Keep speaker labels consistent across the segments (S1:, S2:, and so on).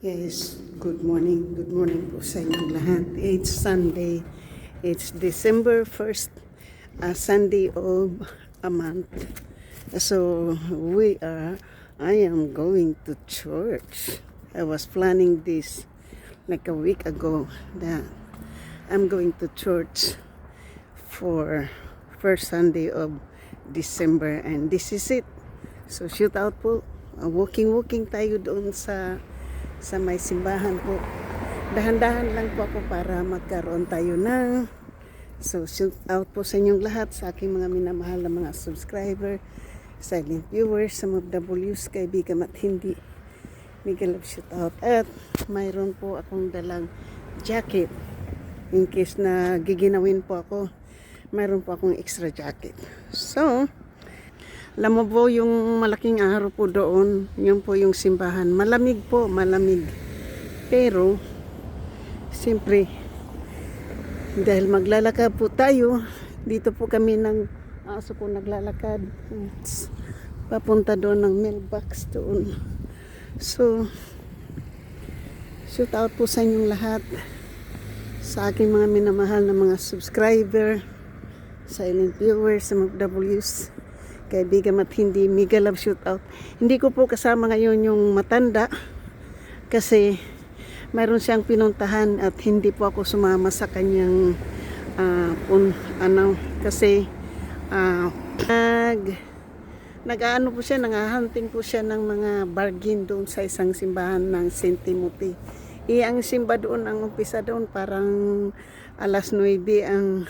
S1: Yes, good morning. Good morning po sa inyong lahat. It's Sunday. It's December 1st, Sunday of a month. So, I am going to church. I was planning this like a week ago that I'm going to church for first Sunday of December, and this is it. So, shoot out po. Walking tayo doon sa may simbahan po. Dahan-dahan lang po ako para magkaroon tayo ng shout out po sa inyong lahat, sa aking mga minamahal na mga subscriber, silent viewers, sa mga W's, kaibigan at hindi. Mega love shout out. At mayroon po akong dalang jacket in case na giginawin po ako. Mayroon po akong extra jacket. So, alam mo po, yung malaking araw po doon, yun po yung simbahan. Malamig po, malamig. Pero, siyempre, dahil maglalakad po tayo, dito po kami ng aso ko naglalakad. Papunta doon ng mailbox doon. So, shout out po sa inyong lahat. Sa aking mga minamahal na mga subscriber, silent viewers, sa mga W's, kaibigan at hindi, mega love shoot out. Hindi ko po kasama ngayon yung matanda kasi mayroon siyang pinuntahan at hindi po ako sumama sa kanyang kasi nag-aano po siya, nangahunting po siya ng mga bargain doon sa isang simbahan ng St. Timothy. Ang simba doon, ang umpisa doon parang alas 9 ang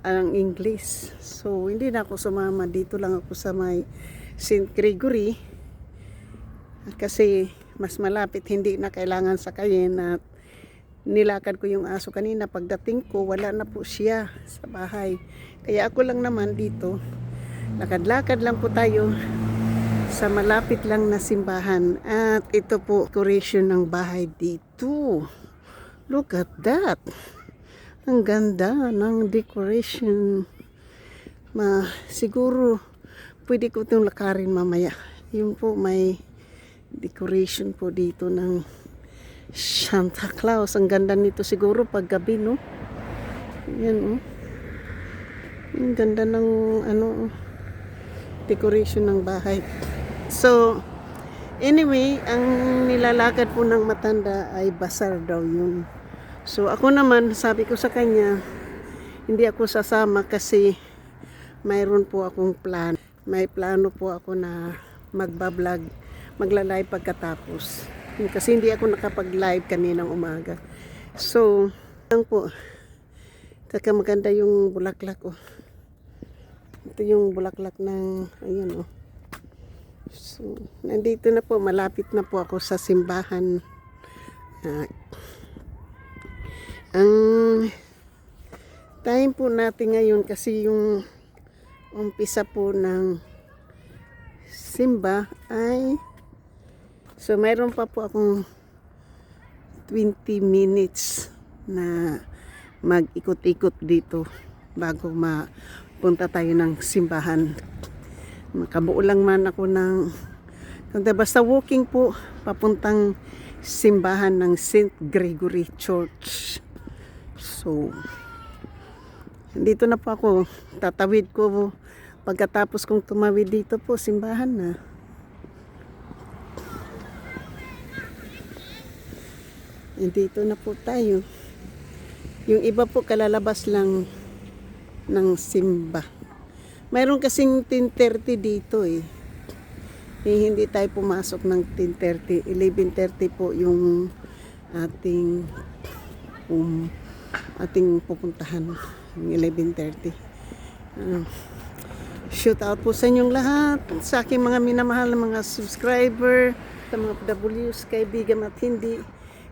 S1: ang English. So, hindi na ako sumama. Dito lang ako sa may St. Gregory. Kasi mas malapit, hindi na kailangan sakayin. At nilakad ko yung aso kanina. Pagdating ko, wala na po siya sa bahay. Kaya ako lang naman dito. Lakad-lakad lang po tayo sa malapit lang na simbahan. At ito po, decoration ng bahay dito. Look at that. Ang ganda ng decoration. Siguro pwede ko itong lakarin mamaya. Yung po may decoration po dito ng Santa Claus. Ang ganda nito siguro pag gabi, no? Yan, oh. Ang ganda ng decoration ng bahay. So, anyway, ang nilalakad po ng matanda ay basar daw yun. So, ako naman, sabi ko sa kanya, hindi ako sasama kasi mayroon po akong plan. May plano po ako na magbablog, magla-live pagkatapos. Kasi hindi ako nakapag-live kaninang umaga. So, lang po. Taka maganda yung bulaklak, oh. Ito yung bulaklak ng, ayun, oh. So, nandito na po, malapit na po ako sa simbahan. Ang time po natin ngayon kasi yung umpisa po ng simba ay mayroon pa po akong 20 minutes na mag-ikot-ikot dito bago mapunta tayo ng simbahan. Makabuo lang man ako ng basta walking po papuntang simbahan ng St. Gregory Church. So, dito na po ako. Tatawid ko pagkatapos kong tumawid dito po, simbahan na. Dito na po tayo. Yung iba po kalalabas lang ng simba. Mayroon kasing 10:30 dito eh. Hindi tayo pumasok ng 10:30. 11:30 po yung ating pupuntahan. 11:30. Shout out po sa inyong lahat, sa aking mga minamahal na mga subscriber, sa mga W's, kaibigan at hindi.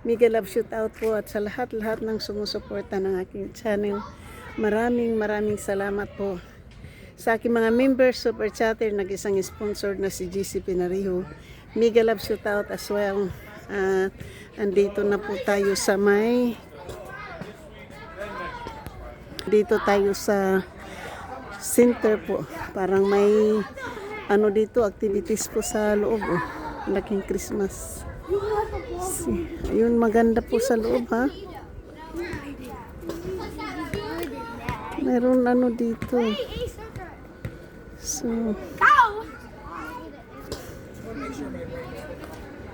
S1: Mega love shout out po at sa lahat-lahat ng sumusuporta ng aking channel. Maraming salamat po. Sa aking mga members, super chatter, nag-isang sponsor na si GC Pinariho. Mega love shout out as well. Andito na po tayo sa dito tayo sa center po. Parang may dito, activities po sa loob. Laking Christmas. Ayun, maganda po sa loob, ha? Meron ano dito. So,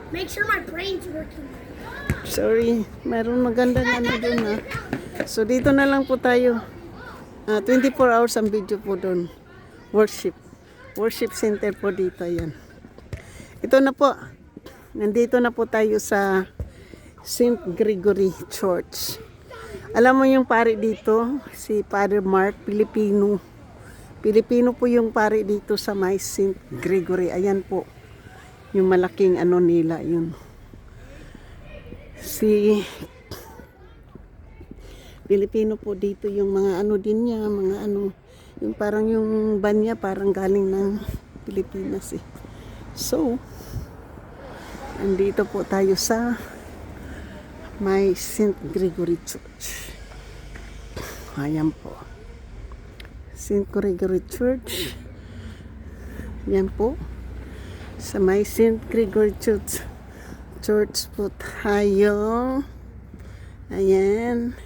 S2: Make sure my brain's working.
S1: sorry, meron magandang ano dun, ha? So, dito na lang po tayo. 24 hours ang video po doon. Worship. Worship center po dito, yan. Ito na po. Nandito na po tayo sa St. Gregory Church. Alam mo yung pari dito, si Father Mark, Pilipino. Pilipino po yung pari dito sa may St. Gregory. Ayan po. Yung malaking ano nila, yun. Si Pilipino po dito yung mga ano din niya, mga ano, yung parang yung banya parang galing ng Pilipinas eh. So, andito po tayo sa may St. Gregory Church. Ayan po. St. Gregory Church. Yan po. Sa may St. Gregory Church. Church po tayo. Ayan.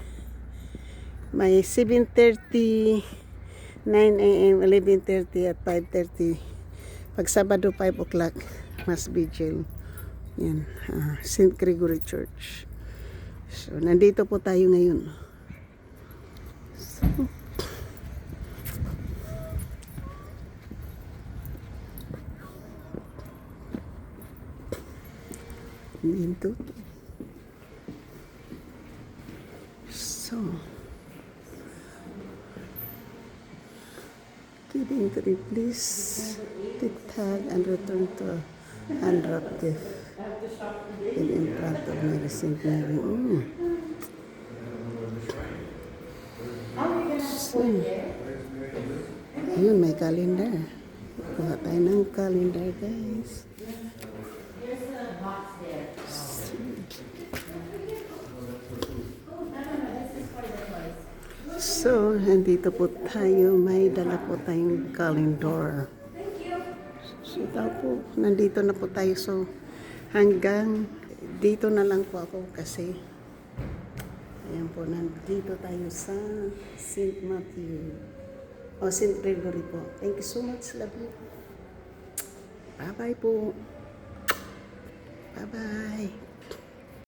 S1: May 7:30, 9 a.m., 11:30 at 5:30. Pag Sabado, 5 o'clock, Mass Vigil. Yan, St. Gregory Church. So, nandito po tayo ngayon. So, dito. So, kidding to please take tag and return to unwrapped gift in front of Mary St. Mary. So, yun, may calendar. Kuha tayo ng calendar, guys. So, nandito po tayo. May dala po tayong calendar. So, po, nandito na po tayo. So, hanggang dito na lang po ako kasi ayan po, nandito tayo sa St. Matthew o St. Gregory po. Thank you so much. Love you. Bye-bye po. Bye-bye.